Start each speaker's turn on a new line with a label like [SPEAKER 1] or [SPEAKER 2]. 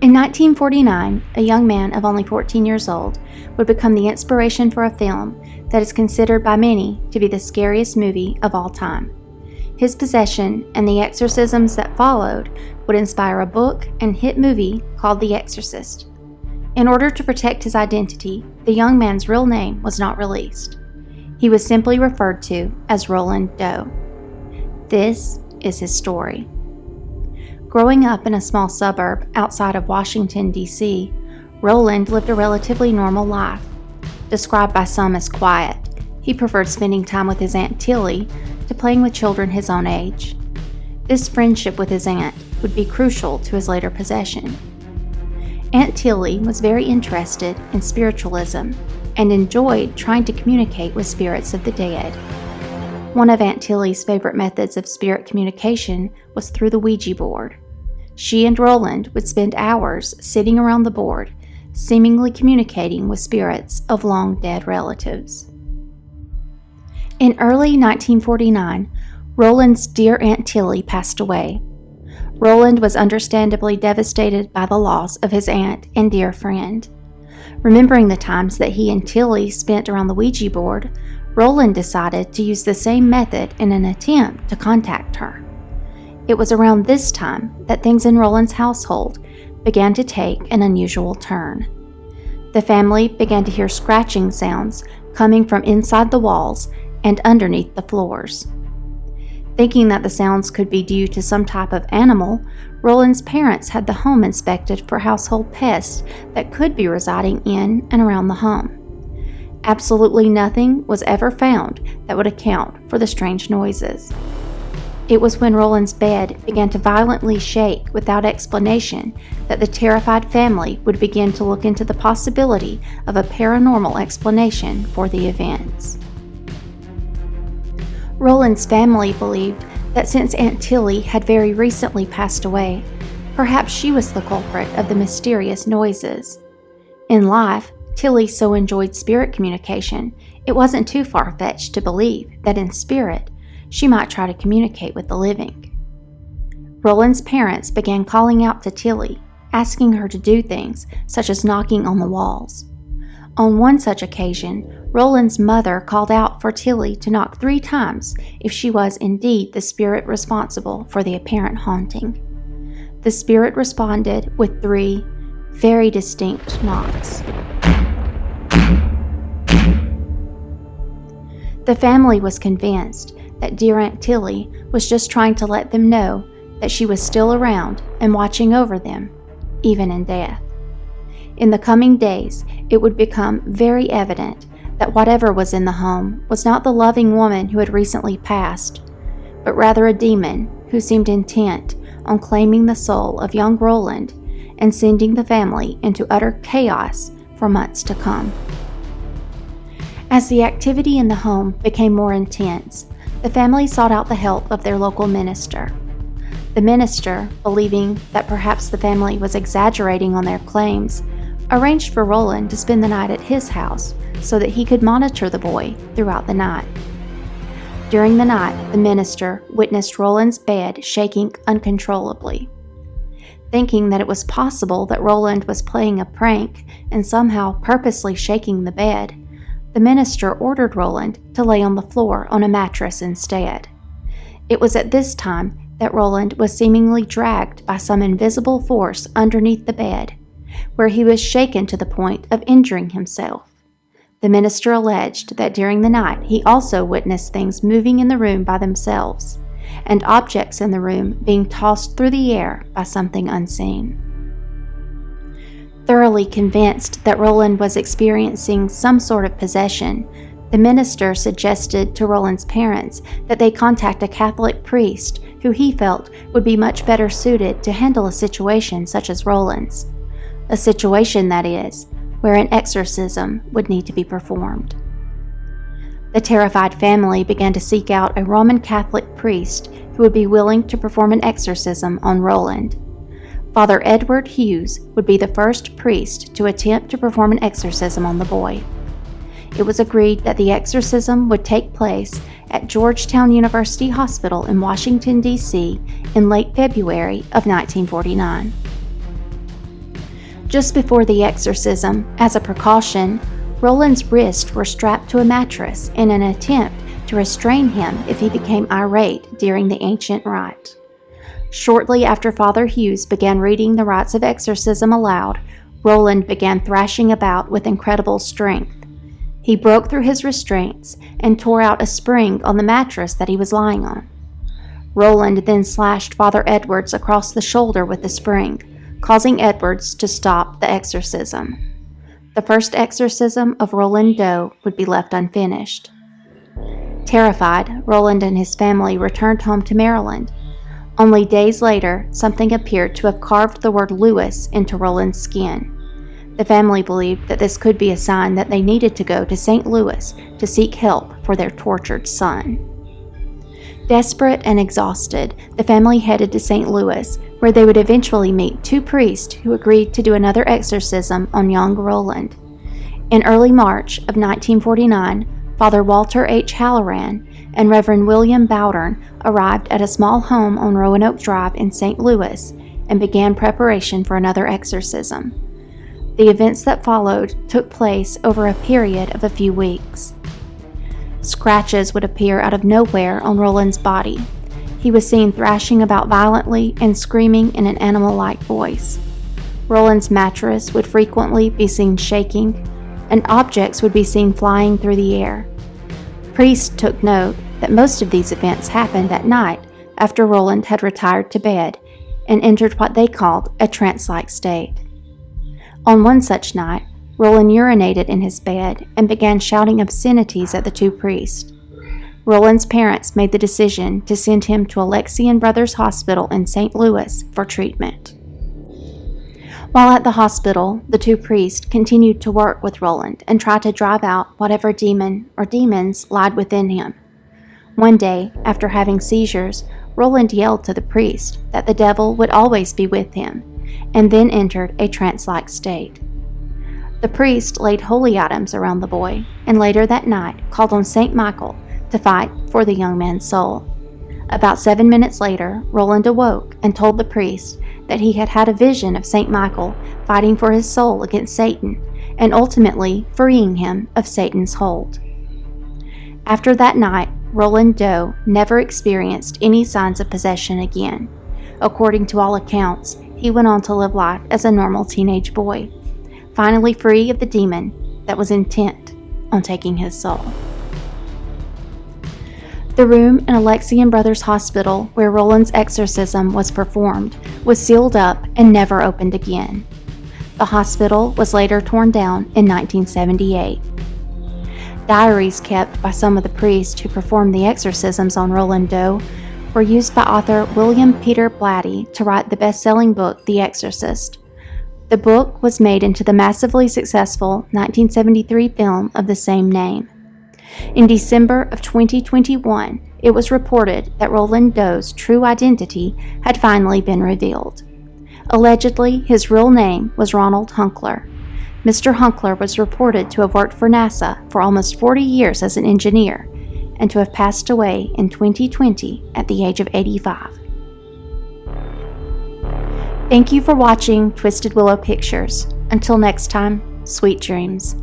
[SPEAKER 1] In 1949, a young man of only 14 years old would become the inspiration for a film that is considered by many to be the scariest movie of all time. His possession and the exorcisms that followed would inspire a book and hit movie called The Exorcist. In order to protect his identity, the young man's real name was not released. He was simply referred to as Roland Doe. This is his story. Growing up in a small suburb outside of Washington, D.C., Roland lived a relatively normal life. Described by some as quiet, he preferred spending time with his Aunt Tilly to playing with children his own age. This friendship with his aunt would be crucial to his later possession. Aunt Tilly was very interested in spiritualism and enjoyed trying to communicate with spirits of the dead. One of Aunt Tilly's favorite methods of spirit communication was through the Ouija board. She and Roland would spend hours sitting around the board, seemingly communicating with spirits of long-dead relatives. In early 1949, Roland's dear Aunt Tilly passed away. Roland was understandably devastated by the loss of his aunt and dear friend. Remembering the times that he and Tilly spent around the Ouija board, Roland decided to use the same method in an attempt to contact her. It was around this time that things in Roland's household began to take an unusual turn. The family began to hear scratching sounds coming from inside the walls and underneath the floors. Thinking that the sounds could be due to some type of animal, Roland's parents had the home inspected for household pests that could be residing in and around the home. Absolutely nothing was ever found that would account for the strange noises. It was when Roland's bed began to violently shake without explanation that the terrified family would begin to look into the possibility of a paranormal explanation for the events. Roland's family believed that since Aunt Tilly had very recently passed away, perhaps she was the culprit of the mysterious noises. In life, Tilly so enjoyed spirit communication, it wasn't too far-fetched to believe that in spirit, she might try to communicate with the living. Roland's parents began calling out to Tilly, asking her to do things such as knocking on the walls. On one such occasion, Roland's mother called out for Tilly to knock 3 times if she was indeed the spirit responsible for the apparent haunting. The spirit responded with 3 very distinct knocks. The family was convinced that dear Aunt Tilly was just trying to let them know that she was still around and watching over them, even in death. In the coming days, it would become very evident that whatever was in the home was not the loving woman who had recently passed, but rather a demon who seemed intent on claiming the soul of young Roland and sending the family into utter chaos for months to come. As the activity in the home became more intense, the family sought out the help of their local minister. The minister, believing that perhaps the family was exaggerating on their claims, arranged for Roland to spend the night at his house so that he could monitor the boy throughout the night. During the night, the minister witnessed Roland's bed shaking uncontrollably. Thinking that it was possible that Roland was playing a prank and somehow purposely shaking the bed, the minister ordered Roland to lay on the floor on a mattress instead. It was at this time that Roland was seemingly dragged by some invisible force underneath the bed, where he was shaken to the point of injuring himself. The minister alleged that during the night he also witnessed things moving in the room by themselves, and objects in the room being tossed through the air by something unseen. Thoroughly convinced that Roland was experiencing some sort of possession, the minister suggested to Roland's parents that they contact a Catholic priest who he felt would be much better suited to handle a situation such as Roland's. A situation, that is, where an exorcism would need to be performed. The terrified family began to seek out a Roman Catholic priest who would be willing to perform an exorcism on Roland. Father Edward Hughes would be the first priest to attempt to perform an exorcism on the boy. It was agreed that the exorcism would take place at Georgetown University Hospital in Washington, D.C. in late February of 1949. Just before the exorcism, as a precaution, Roland's wrists were strapped to a mattress in an attempt to restrain him if he became irate during the ancient rite. Shortly after Father Hughes began reading the rites of exorcism aloud, Roland began thrashing about with incredible strength. He broke through his restraints and tore out a spring on the mattress that he was lying on. Roland then slashed Father Edwards across the shoulder with the spring, causing Edwards to stop the exorcism. The first exorcism of Roland Doe would be left unfinished. Terrified, Roland and his family returned home to Maryland. Only days later, something appeared to have carved the word Lewis into Roland's skin. The family believed that this could be a sign that they needed to go to St. Louis to seek help for their tortured son. Desperate and exhausted, the family headed to St. Louis, where they would eventually meet two priests who agreed to do another exorcism on young Roland. In early March of 1949, Father Walter H. Halloran and Reverend William Bowdern arrived at a small home on Roanoke Drive in St. Louis and began preparation for another exorcism. The events that followed took place over a period of a few weeks. Scratches would appear out of nowhere on Roland's body. He was seen thrashing about violently and screaming in an animal-like voice. Roland's mattress would frequently be seen shaking, and objects would be seen flying through the air. Priests took note that most of these events happened at night after Roland had retired to bed and entered what they called a trance-like state. On one such night, Roland urinated in his bed and began shouting obscenities at the two priests. Roland's parents made the decision to send him to Alexian Brothers Hospital in St. Louis for treatment. While at the hospital, the two priests continued to work with Roland and try to drive out whatever demon or demons lied within him. One day, after having seizures, Roland yelled to the priest that the devil would always be with him, and then entered a trance-like state. The priest laid holy items around the boy, and later that night called on St. Michael to fight for the young man's soul. About 7 minutes later, Roland awoke and told the priest that he had had a vision of St. Michael fighting for his soul against Satan, and ultimately freeing him of Satan's hold. After that night, Roland Doe never experienced any signs of possession again. According to all accounts, he went on to live life as a normal teenage boy, finally free of the demon that was intent on taking his soul. The room in Alexian Brothers Hospital where Roland's exorcism was performed was sealed up and never opened again. The hospital was later torn down in 1978. Diaries kept by some of the priests who performed the exorcisms on Roland Doe were used by author William Peter Blatty to write the best-selling book The Exorcist. The book was made into the massively successful 1973 film of the same name. In December of 2021, it was reported that Roland Doe's true identity had finally been revealed. Allegedly, his real name was Ronald Hunkler. Mr. Hunkler was reported to have worked for NASA for almost 40 years as an engineer and to have passed away in 2020 at the age of 85. Thank you for watching Twisted Willow Pictures. Until next time, sweet dreams.